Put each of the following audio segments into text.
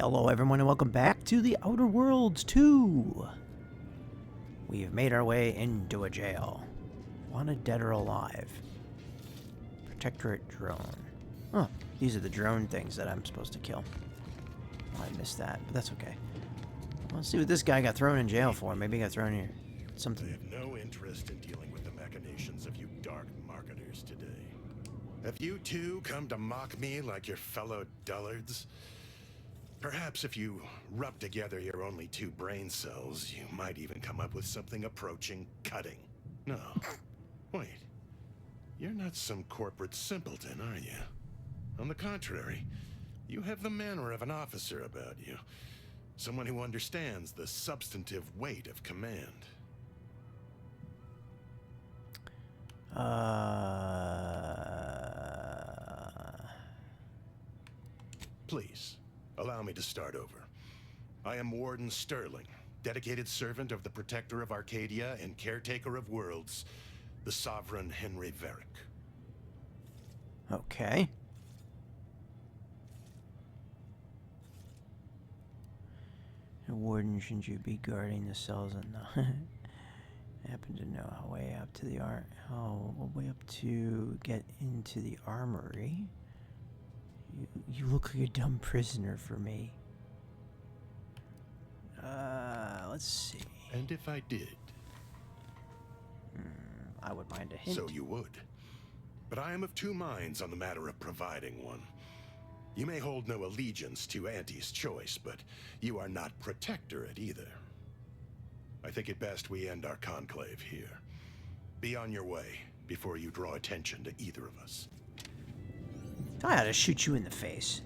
Hello everyone and welcome back to the Outer Worlds 2. We have made our way into a jail. Wanted dead or alive. Protectorate drone. Oh, these are the drone things that I'm supposed to kill. Oh, I missed that, but that's okay. Let's see what this guy got thrown in jail for. Maybe he got thrown here. Something. I have no interest in dealing with the machinations of you dark marketers today. Have you two come to mock me like your fellow dullards? Perhaps if you rub together your only two brain cells, you might even come up with something approaching cutting. No. Wait. You're not some corporate simpleton, are you? On the contrary, you have the manner of an officer about you. Someone who understands the substantive weight of command. Please, allow me to start over. I am Warden Sterling, dedicated servant of the Protector of Arcadia and caretaker of worlds, the Sovereign Henry Varick. Okay. The warden, shouldn't you be guarding the cells and happen to know how way up to the way up to get into the armory? You look like a dumb prisoner for me. Let's see. And if I did? I would mind a hint. So you would. But I am of two minds on the matter of providing one. You may hold no allegiance to Auntie's choice, but you are not protectorate either. I think it best we end our conclave here. Be on your way before you draw attention to either of us. I ought to shoot you in the face.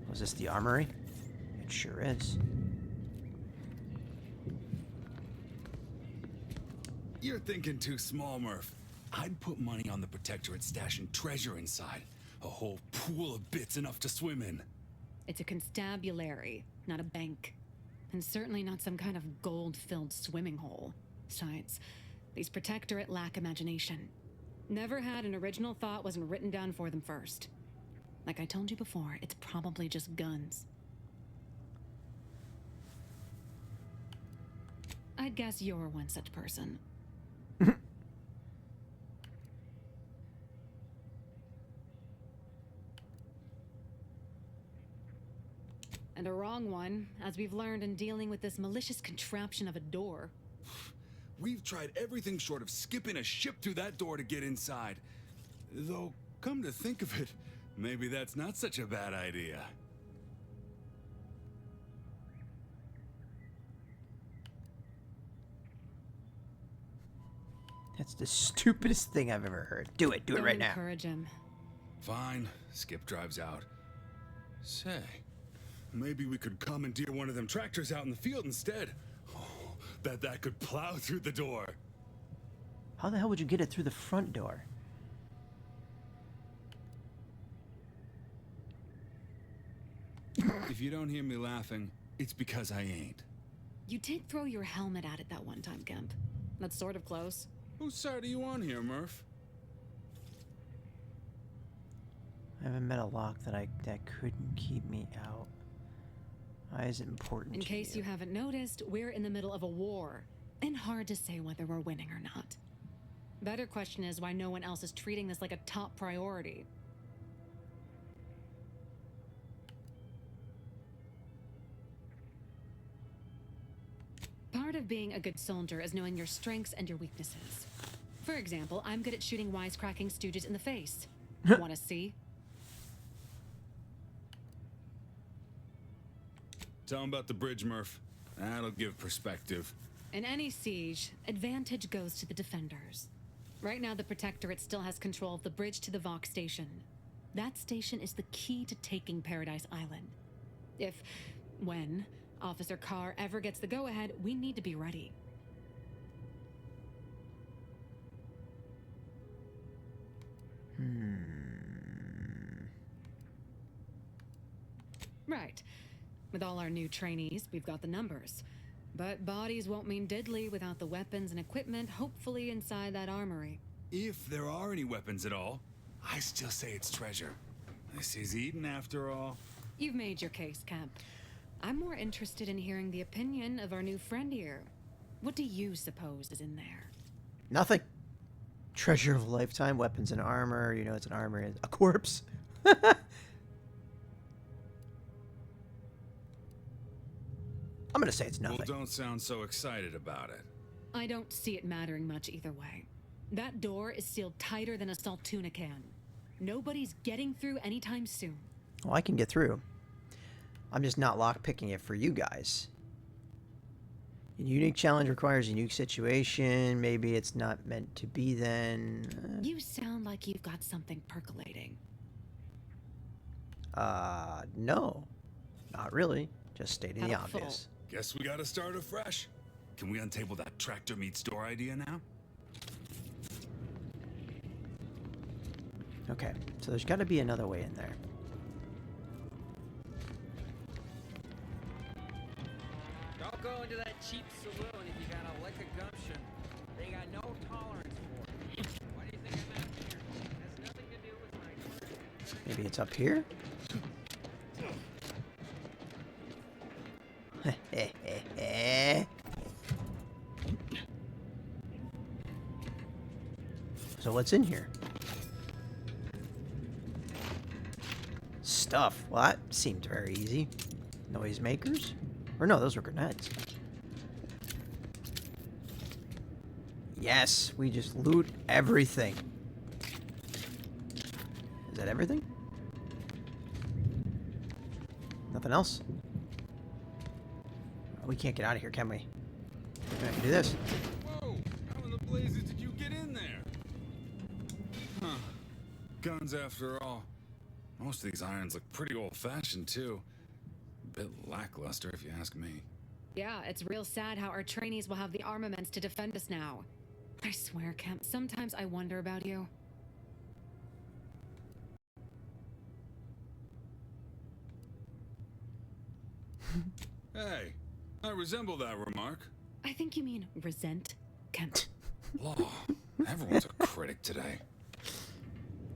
Was this the armory? It sure is. You're thinking too small, Murph. I'd put money on the Protectorate stashing treasure inside. A whole pool of bits enough to swim in. It's a constabulary, not a bank. And certainly not some kind of gold-filled swimming hole. Besides, these Protectorate lack imagination. Never had an original thought wasn't written down for them first. Like I told you before, it's probably just guns. I'd guess you're one such person. And a wrong one, as we've learned in dealing with this malicious contraption of a door. We've tried everything short of skipping a ship through that door to get inside. Though, come to think of it, maybe that's not such a bad idea. That's the stupidest thing I've ever heard. Do it. Do it right now. Don't encourage him. Fine. Skip drives out. Say, maybe we could commandeer one of them tractors out in the field instead. Oh, that could plow through the door. How the hell would you get it through the front door? If you don't hear me laughing, it's because I ain't. You did throw your helmet at it that one time, Kemp. That's sort of close. Whose side are you on here, Murph? I haven't met a lock that couldn't keep me out. Why is it important In to case you haven't noticed, we're in the middle of a war. And hard to say whether we're winning or not. Better question is why no one else is treating this like a top priority. Part of being a good soldier is knowing your strengths and your weaknesses. For example, I'm good at shooting wisecracking stooges in the face. Want to see? Tell him about the bridge, Murph. That'll give perspective. In any siege, advantage goes to the defenders. Right now, the Protectorate still has control of the bridge to the Vox station. That station is the key to taking Paradise Island. When Officer Carr ever gets the go-ahead, we need to be ready. Right. With all our new trainees, we've got the numbers. But bodies won't mean diddly without the weapons and equipment, hopefully inside that armory. If there are any weapons at all, I still say it's treasure. This is Eden after all. You've made your case, Kemp. I'm more interested in hearing the opinion of our new friend here. What do you suppose is in there? Nothing. Treasure of a lifetime, weapons and armor. You know, it's an armor. A corpse. I'm gonna say it's nothing. Well, don't sound so excited about it. I don't see it mattering much either way. That door is sealed tighter than a salt tuna can. Nobody's getting through anytime soon. Well, I can get through. I'm just not lockpicking it for you guys. A unique challenge requires a unique situation. Maybe it's not meant to be then. You sound like you've got something percolating. No. Not really. Just stating the Helpful. obvious. Guess we gotta start afresh. Can we untable that tractor meets door idea now? Okay, so there's got to be another way in there. Don't go into that cheap saloon if you got a lick of gumption. They got no tolerance for it. Why do you think I'm out here? It has nothing to do with my career. Maybe it's up here? So what's in here? Stuff. Well, that seemed very easy. Noisemakers? Or no, those were grenades. Yes, we just loot everything. Is that everything? Nothing else? We can't get out of here, can we? I can do this. Whoa! How in the blazes did you get in there? Huh. Guns after all. Most of these irons look pretty old-fashioned, too. A bit lackluster, if you ask me. Yeah, it's real sad how our trainees will have the armaments to defend us now. I swear, Kemp, sometimes I wonder about you. Hey, I resemble that remark. I think you mean resent, Kemp. Law. Everyone's a critic today.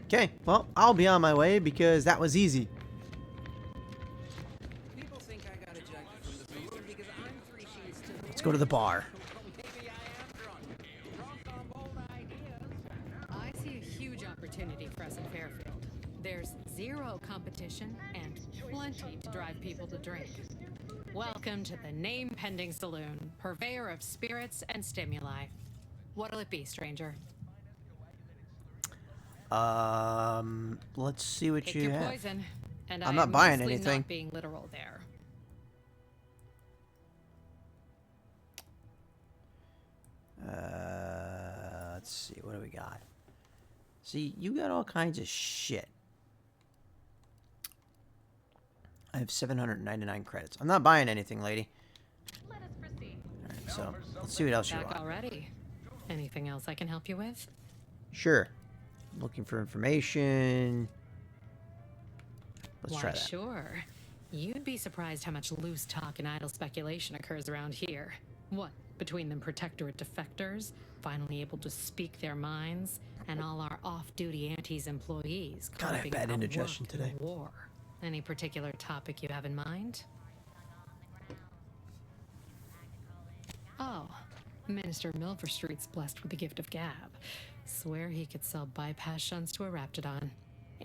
Okay, well, I'll be on my way because that was easy. People think I got ejected from the booth because I'm 3 sheets to the Let's go to the bar. Well, maybe I am drunk. Drunk on bold ideas. I see a huge opportunity for us in Fairfield. There's zero competition and plenty to drive people to drink. Welcome to the name-pending saloon, purveyor of spirits and stimuli. What'll it be, stranger? Let's see what Pick you your have. poison. And I'm I'm not buying mostly anything. Not being literal there. Let's see, what do we got? See, you got all kinds of shit. I have 799 credits. I'm not buying anything, lady. Let us proceed. Alright, so let's see what else you Back want. already. Anything else I can help you with? Sure. Looking for information. Let's Why, try that. sure. You'd be surprised how much loose talk and idle speculation occurs around here. What, between them Protectorate defectors, finally able to speak their minds, and all our off-duty Antes employees God, I have carving bad out indigestion work in today. the war. Any particular topic you have in mind? Oh, Minister Milverstreet's blessed with the gift of gab. Swear he could sell bypass shunts to a Raptidon.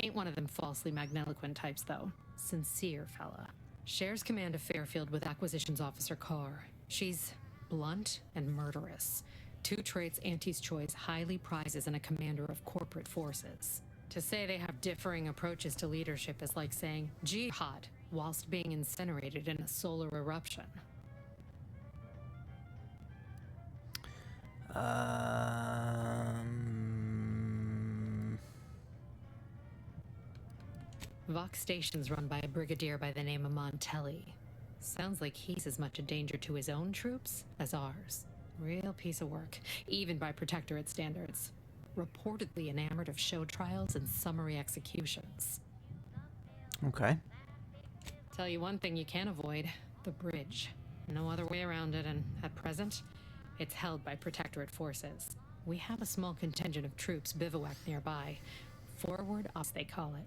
Ain't one of them falsely magniloquent types, though. Sincere fella. Shares command of Fairfield with Acquisitions Officer Carr. She's blunt and murderous. 2 traits Auntie's Choice highly prizes in a commander of corporate forces. To say they have differing approaches to leadership is like saying jihad whilst being incinerated in a solar eruption. Vox Station's run by a brigadier by the name of Montelli. Sounds like he's as much a danger to his own troops as ours. Real piece of work, even by Protectorate standards. Reportedly enamored of show trials and summary executions. Okay. Tell you one thing you can't avoid, the bridge. No other way around it, and at present, it's held by Protectorate forces. We have a small contingent of troops bivouacked nearby. Forward ops, they call it.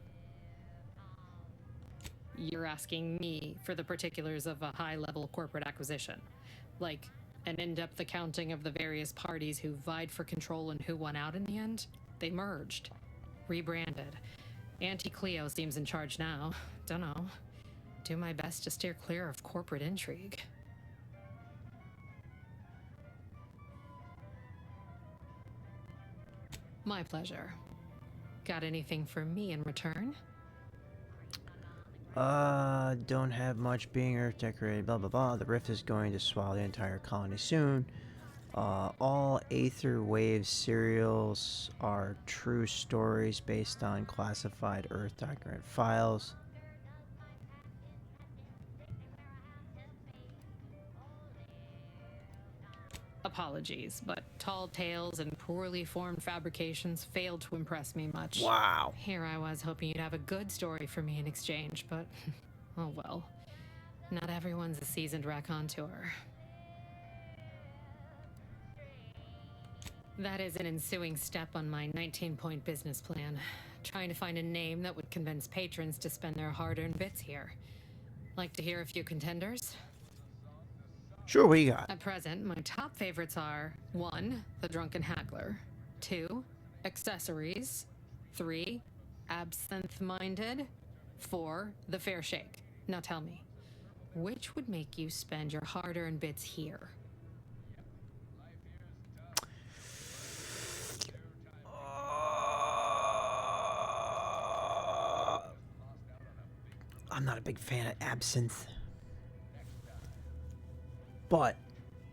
You're asking me for the particulars of a high-level corporate acquisition. Like, an in-depth accounting of the various parties who vied for control and who won out in the end? They merged. Rebranded. Auntie Cleo seems in charge now. Dunno. Do my best to steer clear of corporate intrigue. My pleasure. Got anything for me in return? Don't have much, being Earth decorated, blah blah blah. The rift is going to swallow the entire colony soon. All Aether Wave serials are true stories based on classified Earth document files. Apologies, but tall tales and poorly formed fabrications failed to impress me much. Wow. Here I was hoping you'd have a good story for me in exchange, but oh well. Not everyone's a seasoned raconteur. That is an ensuing step on my 19-point business plan. Trying to find a name that would convince patrons to spend their hard-earned bits here. Like to hear a few contenders? Sure, what you got? At present, my top favorites are 1. The Drunken Haggler, 2. Accessories, 3. Absinthe-Minded, 4. The Fair Shake. Now tell me, which would make you spend your hard-earned bits here? I'm not a big fan of absinthe. But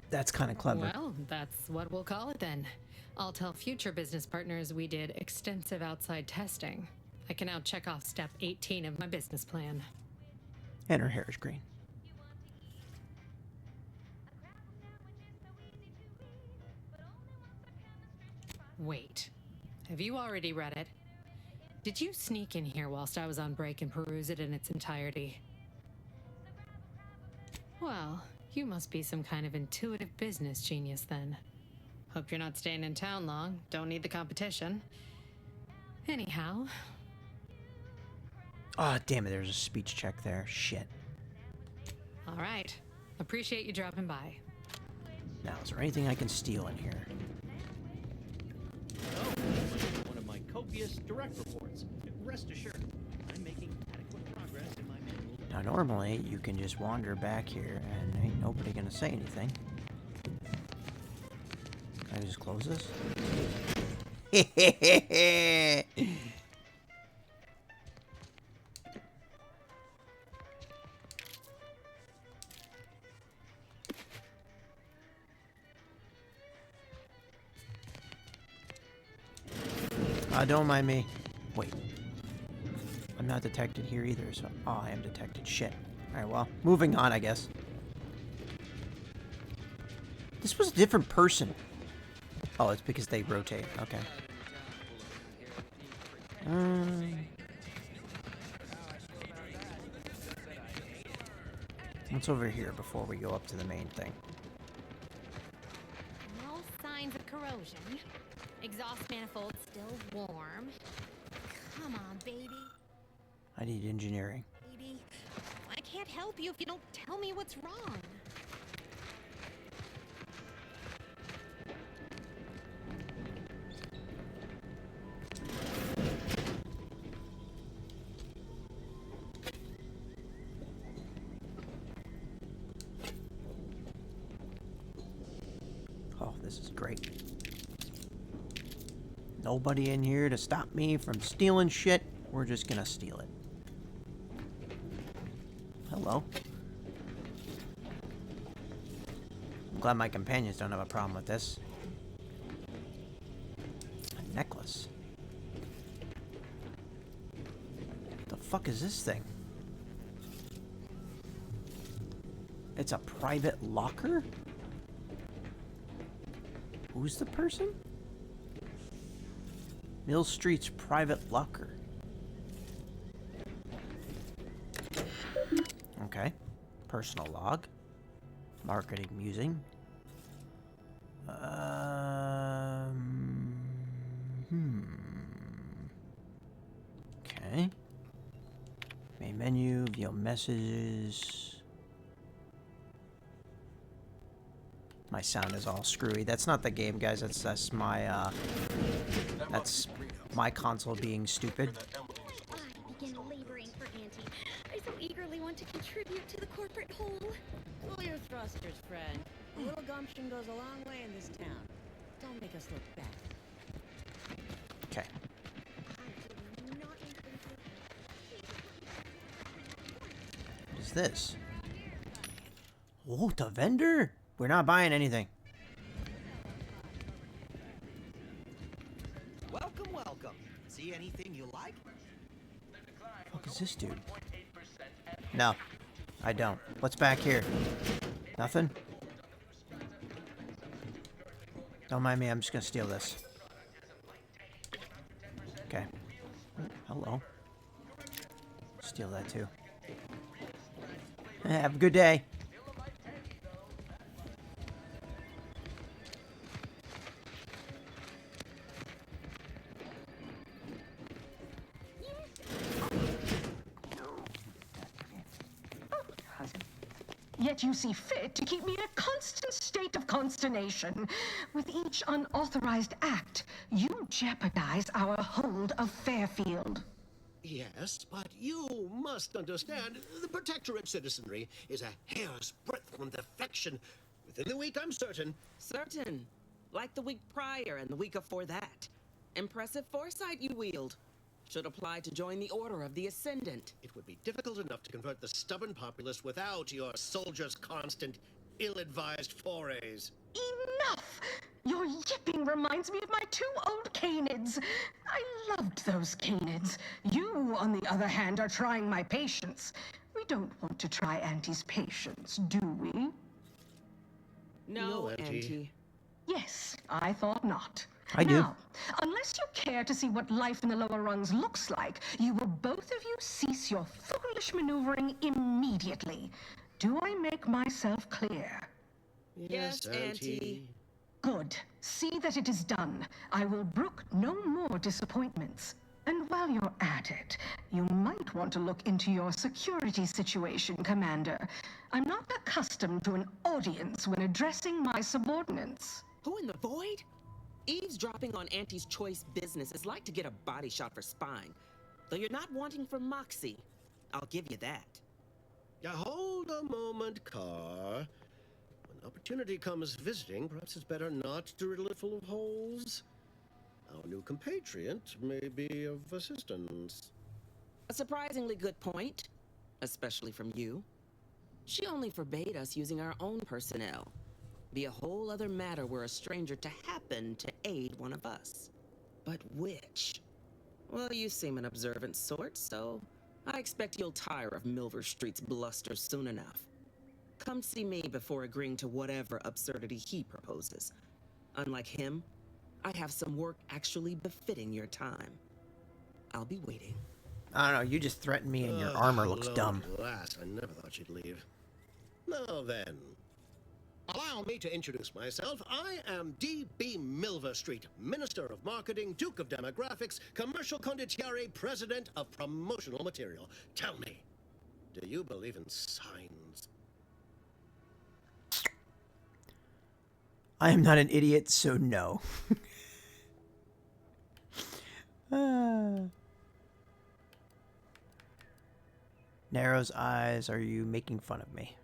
that's kind of clever. Well, that's what we'll call it then. I'll tell future business partners we did extensive outside testing. I can now check off step 18 of my business plan. And her hair is green. Wait, have you already read it? Did you sneak in here whilst I was on break and peruse it in its entirety? Well, you must be some kind of intuitive business genius then. Hope you're not staying in town long. Don't need the competition. Anyhow. Oh, damn it, there's a speech check there. Shit. All right. Appreciate you dropping by. Now, is there anything I can steal in here? One of my copious direct reports. Rest assured, I'm making adequate progress in my manual. Now, normally, you can just wander back here and ain't nobody gonna say anything. Can I just close this? Don't mind me. Wait. I'm not detected here either, so... Oh, I am detected. Shit. Alright, well, moving on, I guess. This was a different person. Oh, it's because they rotate. Okay. What's over here before we go up to the main thing? No signs of corrosion. Exhaust manifold still warm. Come on, baby. I need engineering. Baby, I can't help you if you don't tell me what's wrong. Oh, this is great. Nobody in here to stop me from stealing shit. We're just gonna steal it. Hello. I'm glad my companions don't have a problem with this. A necklace. What the fuck is this thing? It's a private locker? Who's the person? Mill Street's private locker. Okay. Personal log. Marketing musing. Reveal messages. My sound is all screwy. That's not the game, guys. That's my console being stupid. I begin laboring for Auntie. I so eagerly want to contribute to the corporate whole. Pull your thrusters, friend. A little gumption goes a long way in this town. Don't make us look bad. Okay. I do not intend to. What is this? Oh, the vendor? We're not buying anything. Welcome, welcome. See anything you like? What is this dude? No, I don't. What's back here? Nothing? Don't mind me, I'm just gonna steal this. Okay. Hello. Steal that too. Have a good day. Yet you see fit to keep me in a constant state of consternation. With each unauthorized act, you jeopardize our hold of Fairfield. Yes, but you must understand, the Protectorate citizenry is a hair's breadth from defection. Within the week, I'm certain. Certain. Like the week prior and the week before that. Impressive foresight you wield. Should apply to join the Order of the Ascendant. It would be difficult enough to convert the stubborn populace without your soldiers' constant, ill-advised forays. Enough! Your yipping reminds me of my 2 old canids. I loved those canids. You, on the other hand, are trying my patience. We don't want to try Auntie's patience, do we? No, Auntie. Yes, I thought not. I do. Now, unless you care to see what life in the lower rungs looks like, you will both of you cease your foolish maneuvering immediately. Do I make myself clear? Yes, Auntie. Good. See that it is done. I will brook no more disappointments. And while you're at it, you might want to look into your security situation, Commander. I'm not accustomed to an audience when addressing my subordinates. Who in the void? Eavesdropping on Auntie's choice business is like to get a body shot for spying. Though you're not wanting for moxie. I'll give you that. Now hold a moment, Carr. When opportunity comes visiting, perhaps it's better not to riddle it full of holes. Our new compatriot may be of assistance. A surprisingly good point. Especially from you. She only forbade us using our own personnel. Be a whole other matter were a stranger to happen to aid one of us. But which? Well, you seem an observant sort, so I expect you'll tire of Milver Street's bluster soon enough. Come see me before agreeing to whatever absurdity he proposes. Unlike him, I have some work actually befitting your time. I'll be waiting. I don't know, you just threatened me and your armor looks dumb. Lass, I never thought you'd leave. Now then, allow me to introduce myself. I am D.B. Milver Street, Minister of Marketing, Duke of Demographics, Commercial Condottiere, President of Promotional Material. Tell me, do you believe in signs? I am not an idiot, so no. Narrow's eyes, are you making fun of me?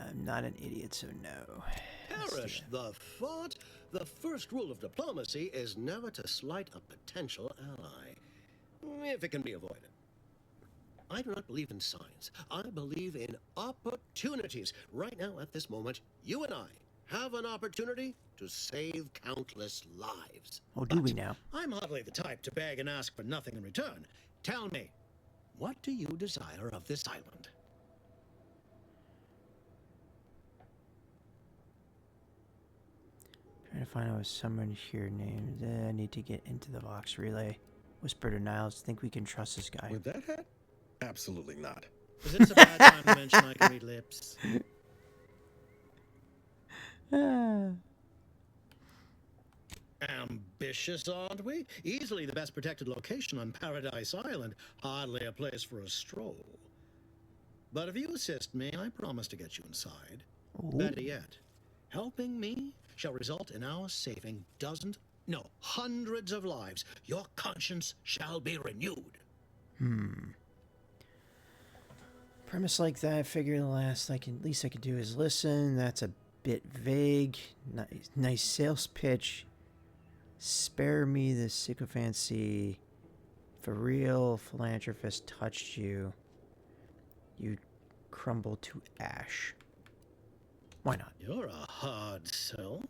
I'm not an idiot, so no. Perish the thought. The first rule of diplomacy is never to slight a potential ally, if it can be avoided. I do not believe in signs. I believe in opportunities. Right now, at this moment, you and I have an opportunity to save countless lives. Oh, do we now? I'm hardly the type to beg and ask for nothing in return. Tell me, what do you desire of this island? Trying to find out someone here named. I need to get into the Vox relay. Whisper to Niles. Think we can trust this guy? With that hat? Absolutely not. Is this a bad time to mention I can read lips? ambitious, aren't we? Easily the best protected location on Paradise Island. Hardly a place for a stroll. But if you assist me, I promise to get you inside. Ooh. Better yet, helping me shall result in our saving dozens, no, hundreds of lives. Your conscience shall be renewed. Premise like that, I figure the least I could do is listen. That's a bit vague. Nice sales pitch. Spare me the sycophancy. For real, philanthropist touched you. You crumble to ash. Why not? You're a hard sell.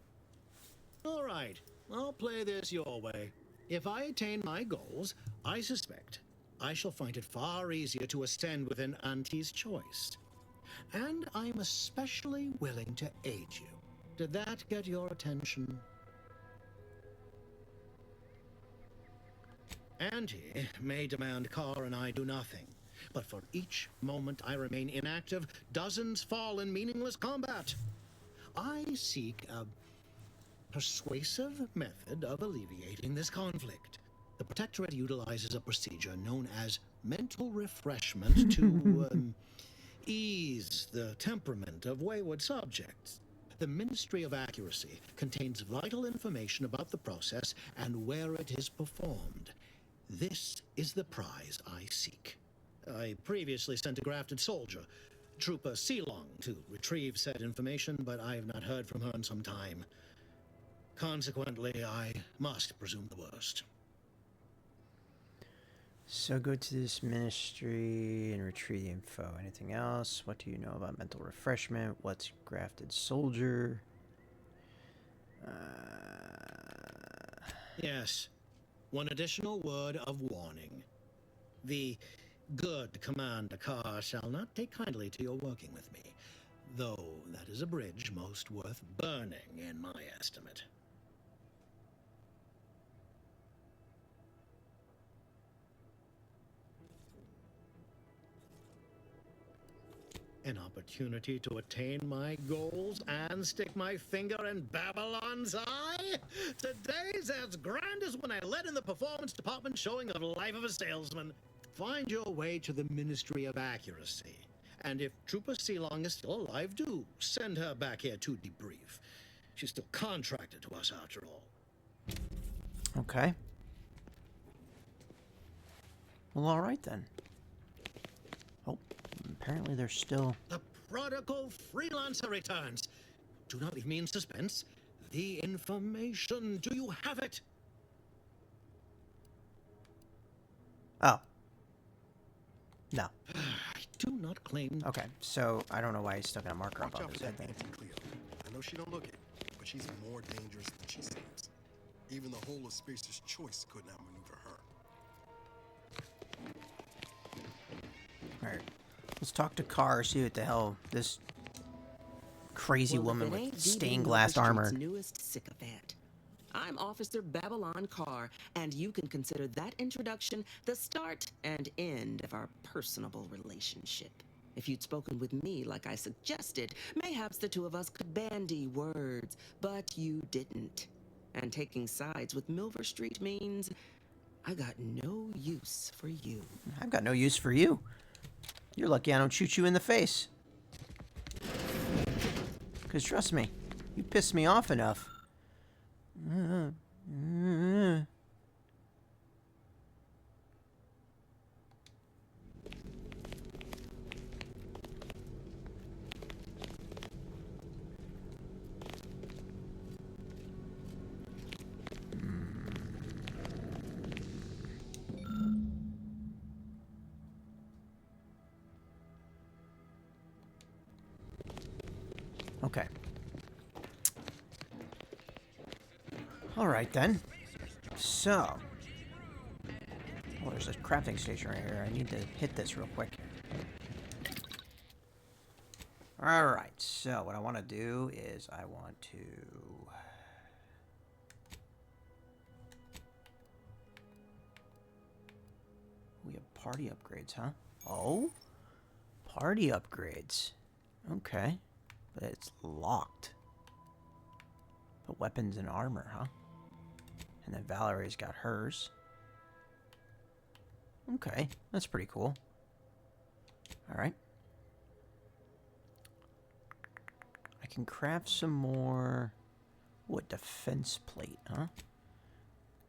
All right, I'll play this your way. If I attain my goals, I suspect I shall find it far easier to ascend within Auntie's choice. And I'm especially willing to aid you. Did that get your attention? Auntie may demand Carr and I do nothing, but for each moment I remain inactive, dozens fall in meaningless combat. I seek a persuasive method of alleviating this conflict. The Protectorate utilizes a procedure known as mental refreshment to ease the temperament of wayward subjects. The Ministry of Accuracy contains vital information about the process and where it is performed. This is the prize I seek. I previously sent a grafted soldier, Trooper Sealong, to retrieve said information, but I have not heard from her in some time. Consequently, I must presume the worst. So go to this ministry and retrieve the info. Anything else? What do you know about mental refreshment? What's grafted soldier? Yes. One additional word of warning. The good Commander Carr shall not take kindly to your working with me, though that is a bridge most worth burning in my estimate. An opportunity to attain my goals and stick my finger in Babylon's eye? Today's as grand as when I led in the performance department showing of Life of a Salesman. Find your way to the Ministry of Accuracy. And if Trooper Sealong is still alive, do send her back here to debrief. She's still contracted to us after all. Okay. Well, all right then. Oh, apparently there's still... The prodigal freelancer returns. Do not leave me in suspense. The information, do you have it? Oh. No. I do not claim... Okay, so I don't know why he's still got a marker up on his head. Cleo. I know she don't look it, but she's more dangerous than she seems. Even the whole of Spacer's Choice could not maneuver her. Alright. Let's talk to Carr, see what the hell this crazy woman with stained glass armor. Newest sycophant. I'm Officer Babylon Carr, and you can consider that introduction the start and end of our personable relationship. If you'd spoken with me like I suggested, mayhaps the two of us could bandy words, but you didn't. And taking sides with Milver Street means I got no use for you. I've got no use for you. You're lucky I don't shoot you in the face. Because trust me, you piss me off enough. Okay. All right then. So, oh, there's a crafting station right here. I need to hit this real quick. All right. So what I want to do is I want to. We have party upgrades, huh? Oh, party upgrades. Okay. But it's locked. But weapons and armor, huh? And then Valerie's got hers. Okay, that's pretty cool. Alright. I can craft some more... What, defense plate, huh?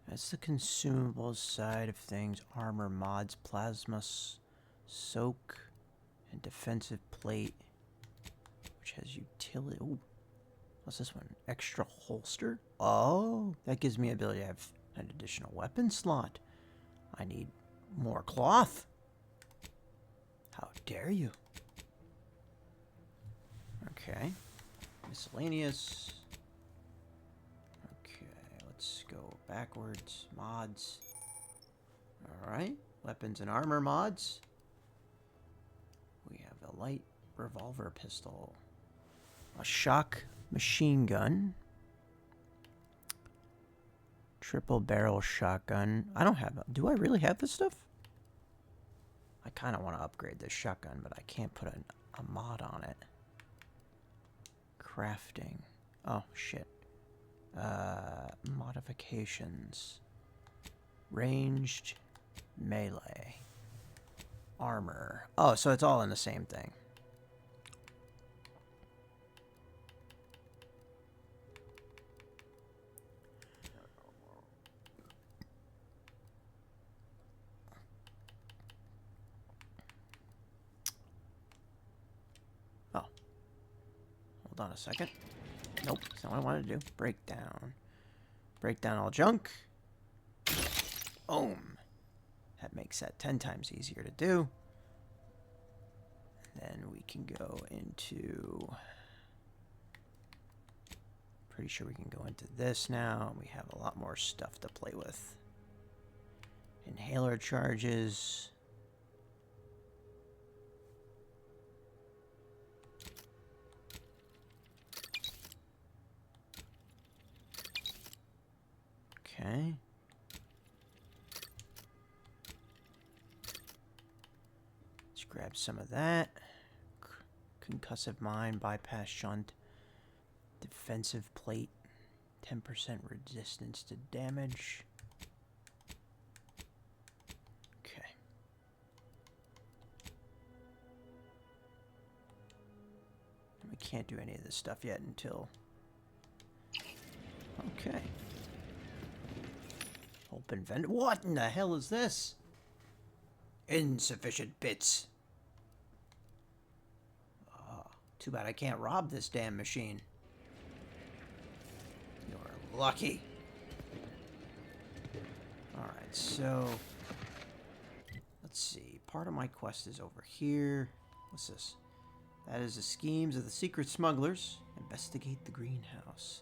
That's the consumables side of things. Armor mods, plasma soak, and defensive plate, which has utility. Ooh. What's this one? Extra holster? Oh, that gives me the ability to have an additional weapon slot. I need more cloth. How dare you? Okay. Miscellaneous. Okay, let's go backwards. Mods. Alright. Weapons and armor mods. We have a light revolver pistol. A shock machine gun. Triple barrel shotgun. I don't have... Do I really have this stuff? I kind of want to upgrade this shotgun, but I can't put a mod on it. Crafting. Oh, shit. Modifications. Ranged melee. Armor. Oh, so it's all in the same thing. Hold on a second. Nope, that's not what I wanted to do. Breakdown. Break down all junk. Boom. That makes that 10 times easier to do. And then we can go into... Pretty sure we can go into this now. We have a lot more stuff to play with. Inhaler charges. Okay. Let's grab some of that. Concussive mine, bypass shunt, defensive plate, 10% resistance to damage. Okay. We can't do any of this stuff yet until... Okay. Open vent. What in the hell is this? Insufficient bits. Oh, too bad I can't rob this damn machine. You're lucky. Alright, so... Let's see. Part of my quest is over here. What's this? That is the schemes of the secret smugglers. Investigate the greenhouse.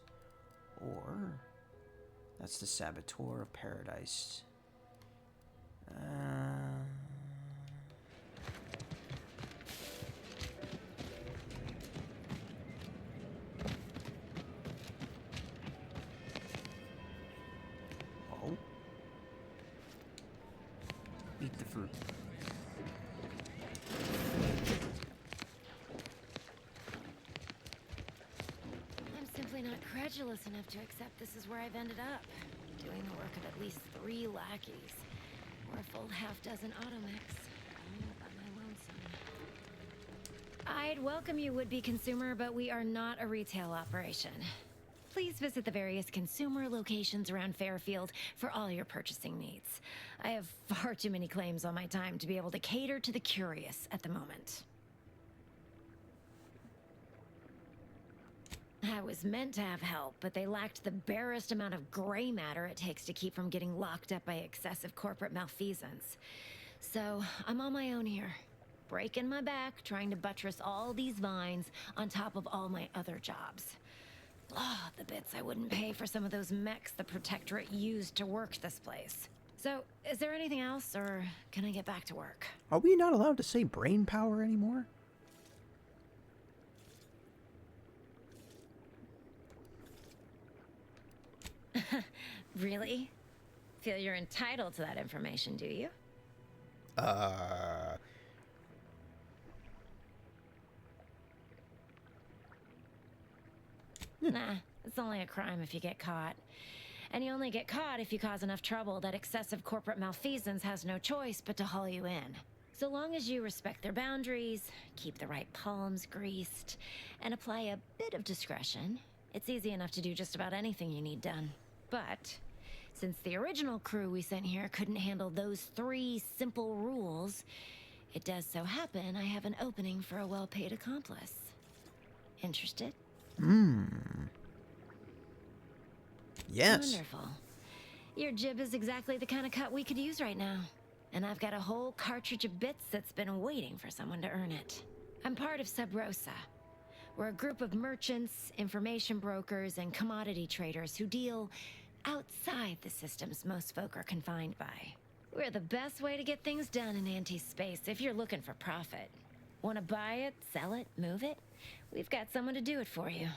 Or... That's the Saboteur of Paradise. Oh. Eat the fruit. Simply not credulous enough to accept this is where I've ended up. Doing the work of at least 3 lackeys. Or a full half-dozen automechs. All by my lonesome. I'd welcome you, would-be consumer, but we are not a retail operation. Please visit the various consumer locations around Fairfield for all your purchasing needs. I have far too many claims on my time to be able to cater to the curious at the moment. I was meant to have help, but they lacked the barest amount of gray matter it takes to keep from getting locked up by excessive corporate malfeasance. So, I'm on my own here, breaking my back, trying to buttress all these vines on top of all my other jobs. Oh, the bits I wouldn't pay for some of those mechs the Protectorate used to work this place. So, is there anything else, or can I get back to work? Are we not allowed to say brain power anymore? Really? Feel you're entitled to that information, do you? Nah, it's only a crime if you get caught. And you only get caught if you cause enough trouble that excessive corporate malfeasance has no choice but to haul you in. So long as you respect their boundaries, keep the right palms greased, and apply a bit of discretion, it's easy enough to do just about anything you need done. But since the original crew we sent here couldn't handle those 3 simple rules, it does so happen I have an opening for a well-paid accomplice. Interested? Yes. Wonderful. Your jib is exactly the kind of cut we could use right now. And I've got a whole cartridge of bits that's been waiting for someone to earn it. I'm part of Sub Rosa. We're a group of merchants, information brokers, and commodity traders who deal outside the systems most folk are confined by. We're the best way to get things done in anti-space if you're looking for profit. Want to buy it, sell it, move it? We've got someone to do it for you.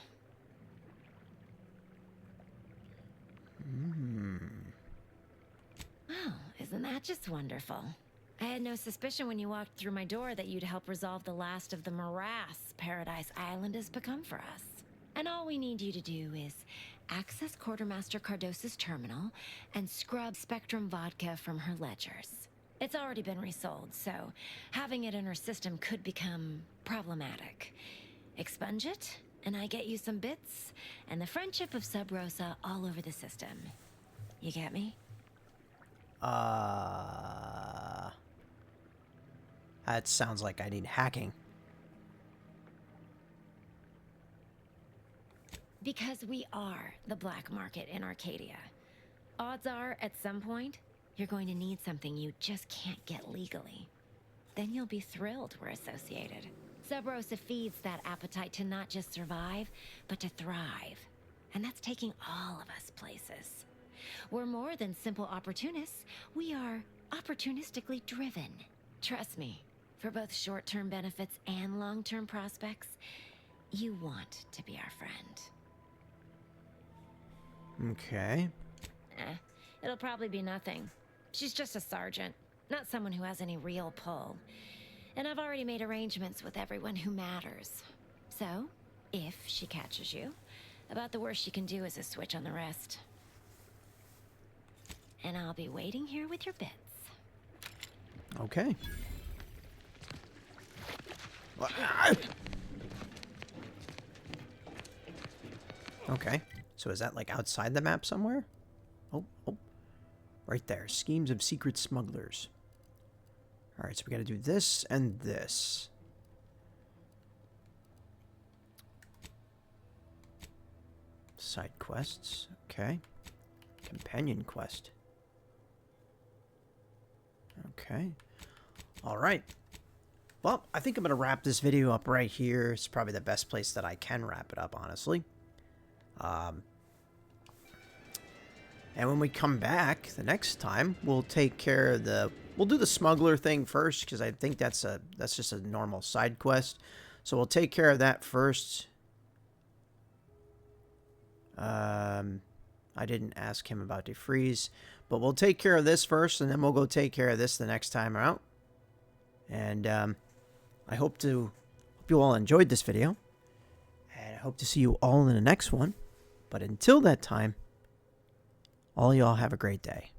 Well, isn't that just wonderful? I had no suspicion when you walked through my door that you'd help resolve the last of the morass Paradise Island has become for us. And all we need you to do is access Quartermaster Cardos's terminal and scrub Spectrum vodka from her ledgers. It's already been resold, so having it in her system could become problematic. Expunge it, and I get you some bits, and the friendship of Sub Rosa all over the system. You get me? That sounds like I need hacking. Because we are the black market in Arcadia. Odds are, at some point, you're going to need something you just can't get legally. Then you'll be thrilled we're associated. Sub Rosa feeds that appetite to not just survive, but to thrive. And that's taking all of us places. We're more than simple opportunists. We are opportunistically driven. Trust me, for both short-term benefits and long-term prospects, you want to be our friend. Okay. It'll probably be nothing. She's just a sergeant, not someone who has any real pull. And I've already made arrangements with everyone who matters. So, if she catches you, about the worst she can do is a switch on the wrist. And I'll be waiting here with your bits. Okay. Okay. So is that like outside the map somewhere? Oh. Right there. Schemes of secret smugglers. Alright, so we gotta do this and this. Side quests. Okay. Companion quest. Okay. Alright. Well, I think I'm going to wrap this video up right here. It's probably the best place that I can wrap it up, honestly. And when we come back the next time, we'll take care of the... We'll do the smuggler thing first, because I think that's just a normal side quest. So we'll take care of that first. I didn't ask him about defreeze, but we'll take care of this first, and then we'll go take care of this the next time out. And I hope you all enjoyed this video, and I hope to see you all in the next one. But until that time, all y'all have a great day.